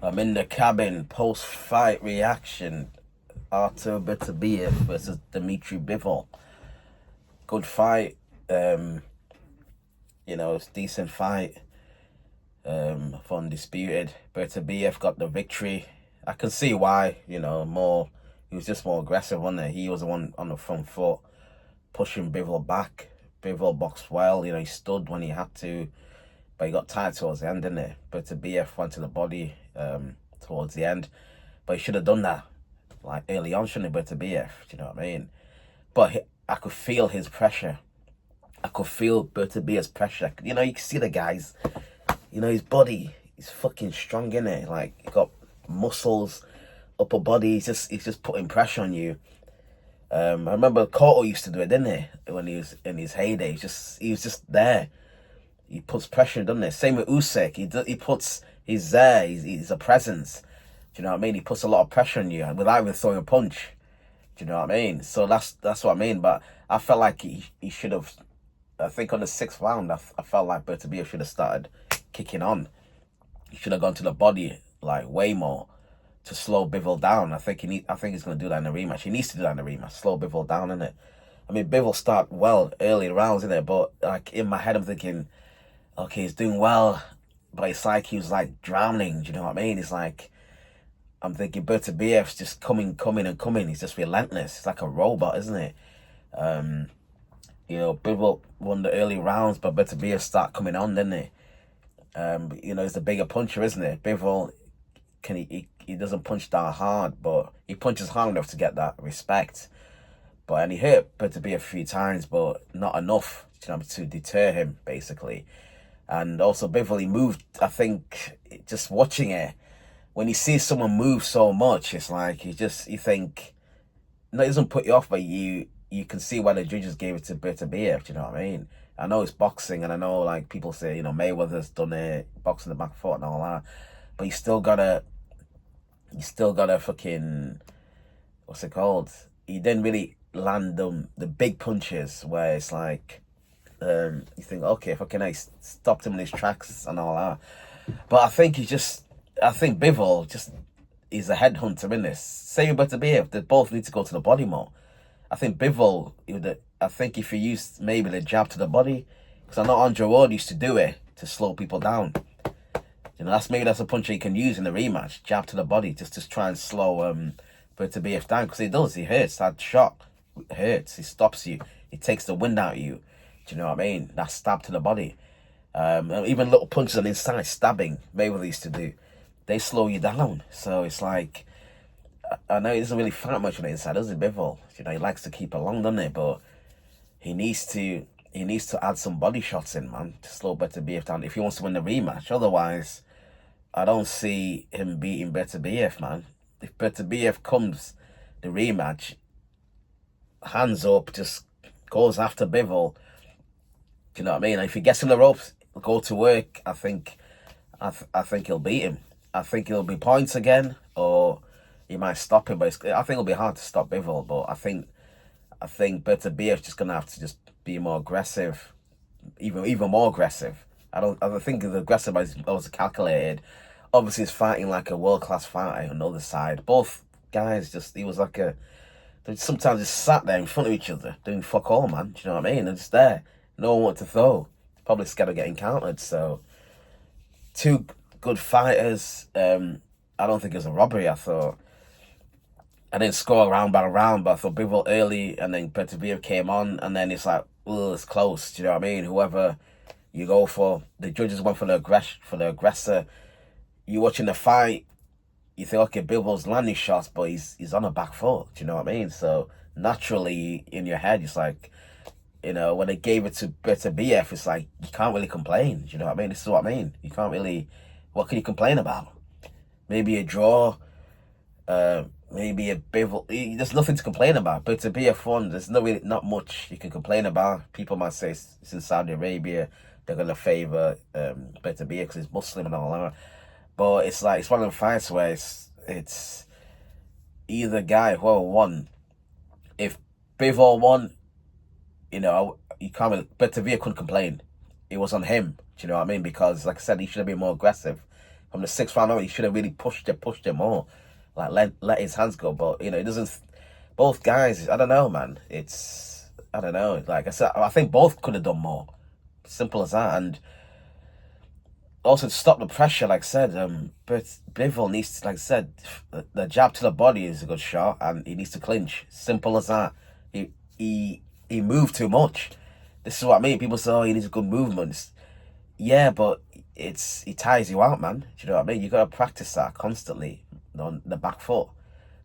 I'm in the cabin, post-fight reaction. Artur Beterbiev versus Dmitry Bivol. Good fight. Um, it's a decent fight. Undisputed. Beterbiev got the victory. I can see why. More. He was just more aggressive, wasn't he? He was the one on the front foot, pushing Bivol back. Bivol boxed well. He stood when he had to, but he got tired towards the end, didn't he? Beterbiev went to the body towards the end, but he should have done that like early on, shouldn't he? Beterbiev, do you know what I mean? But I could feel his pressure. I could feel Bertabiev's pressure. You can see the guys. His body. He's fucking strong, innit? Like, he got muscles, upper body. He's just putting pressure on you. I remember Cotto used to do it, didn't he? When he was in his heyday, he was just there. He puts pressure, doesn't he? Same with Usyk. He's there. He's a presence. Do you know what I mean? He puts a lot of pressure on you without even throwing a punch. Do you know what I mean? So that's what I mean. But I felt like he should have. I think on the sixth round, I felt like Beterbiev should have started kicking on. He should have gone to the body like way more to slow Bivol down. I think he's going to do that in the rematch. He needs to do that in the rematch. Slow Bivol down, innit? I mean, Bivol start well early rounds, innit? But like in my head, I'm thinking, okay, he's doing well, but it's like he was like drowning. Do you know what I mean? It's like I'm thinking Bertabiev's just coming and coming. He's just relentless. He's like a robot, isn't it? Bivol won the early rounds, but Beterbiev start coming on, didn't he? He's the bigger puncher, isn't he? Bivol he doesn't punch that hard, but he punches hard enough to get that respect. And he hurt Beterbiev a few times, but not enough, to deter him, basically. And also Bivol, he moved. I think just watching it, when you see someone move so much, it's like you think, no, it doesn't put you off, but you can see why the judges gave it to Beterbiev. Do you know what I mean? I know it's boxing, and I know like people say, Mayweather's done it, boxing the back foot and all that, but you still gotta fucking, what's it called? He didn't really land the big punches where it's like, you think, okay, fucking I stopped him in his tracks and all that. But I think Bivol just is a headhunter in this. Same with Beterbiev. They both need to go to the body more. I think Bivol, I think if you use maybe the jab to the body, because I know Andre Ward used to do it to slow people down. That's a punch he can use in the rematch. Jab to the body, just to try and slow Beterbiev down, because he does. He hurts. That shot hurts. He stops you. He takes the wind out of you. Do you know what I mean? That stab to the body. Even little punches on the inside, stabbing, Mayweather used to do. They slow you down. So it's like, I know he doesn't really fight much on the inside, does he, Bivol? He likes to keep it long, doesn't he? But he needs to add some body shots in, man, to slow Beterbiev down if he wants to win the rematch. Otherwise, I don't see him beating Beterbiev, man. If Beterbiev comes the rematch, hands up, just goes after Bivol. Do you know what I mean? And if he gets in the ropes, go to work, I think he'll beat him. I think it'll be points again, or he might stop him. But I think it'll be hard to stop Bivol. But I think Beterbiev's just gonna have to just be more aggressive, even more aggressive. I don't think the aggressive is also calculated. Obviously, he's fighting like a world-class fighter on the other side. Both guys he was like they sometimes just sat there in front of each other doing fuck all, man. Do you know what I mean? They're just there. No one wanted to throw. Probably scared of getting countered. So, two good fighters. I don't think it was a robbery. I didn't score round by round, but I thought Bivol early, and then Beterbiev came on, and then it's like, oh, it's close. Do you know what I mean? Whoever you go for, the judges went for the aggressor. You watching the fight, you think, okay, Bivol's landing shots, but he's on a back foot. Do you know what I mean? So naturally, in your head, it's like, when they gave it to Beterbiev, it's like you can't really complain. Do you know what I mean? This is what I mean. You can't really. What can you complain about? Maybe a draw. Maybe a Bivol. There's nothing to complain about. But to be a fun, there's not much you can complain about. People might say it's in Saudi Arabia, they're gonna favor Beterbiev because he's Muslim and all that. But it's like, it's one of the fights where it's either guy whoever won. If Bivol won, you can't. Beterbiev couldn't complain. It was on him. Do you know what I mean? Because like I said, he should have been more aggressive. from the 6th round on, he should have really pushed him more, like let his hands go. But it doesn't. Both guys, I don't know, man. I don't know. Like I said, I think both could have done more. Simple as that. And also to stop the pressure, like I said, but Bivol needs to, like I said, the jab to the body is a good shot, and he needs to clinch. Simple as that. He moved too much. This is what I mean. People say, "Oh, he needs good movements." Yeah, but he tires you out, man. Do you know what I mean? You got to practice that constantly on the back foot.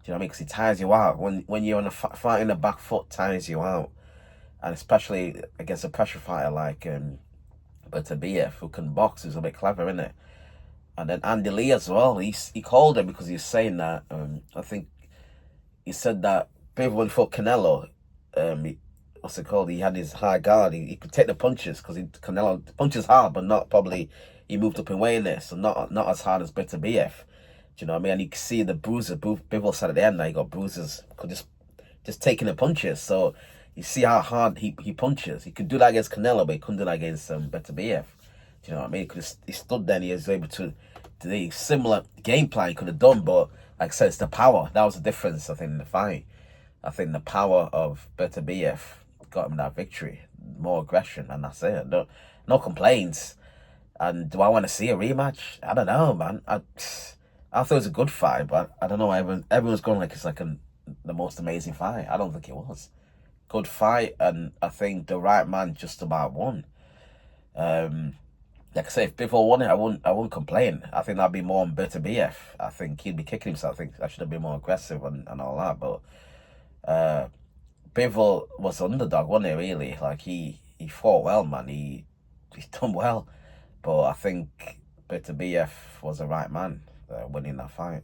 Do you know what I mean? Because he tires you out when you're on a fight in the back foot, tires you out, and especially against a pressure fighter like beterbiev, who can box, who's a bit clever, isn't it? And then Andy Lee as well. He called him because he's saying that. I think he said that Bivol fought Canelo. What's it called? He had his high guard. He could take the punches because Canelo punches hard, but not probably. He moved up in weight in there, so not as hard as beterbiev. Do you know what I mean? And you can see the bruises. Bivol said at the end that he got bruises just taking the punches. So you see how hard he punches. He could do that against Canelo, but he couldn't do that against beterbiev. Do you know what I mean? He stood there and he was able to the similar game plan he could have done, but like I said, it's the power. That was the difference, I think, in the fight. I think the power of beterbiev got him that victory. More aggression, and that's it. No complaints. And do I want to see a rematch? I don't know, man. I thought it was a good fight, but I don't know. Everyone's going like it's like the most amazing fight. I don't think it was. Good fight, and I think the right man just about won. Like I say, if Bivol won it, I wouldn't complain. I think that'd be more on beterbiev. I think he'd be kicking himself. I think I should have been more aggressive and all that. But Bivol was the underdog, wasn't he? Really, like he fought well, man. He's done well, but I think beterbiev was the right man winning that fight.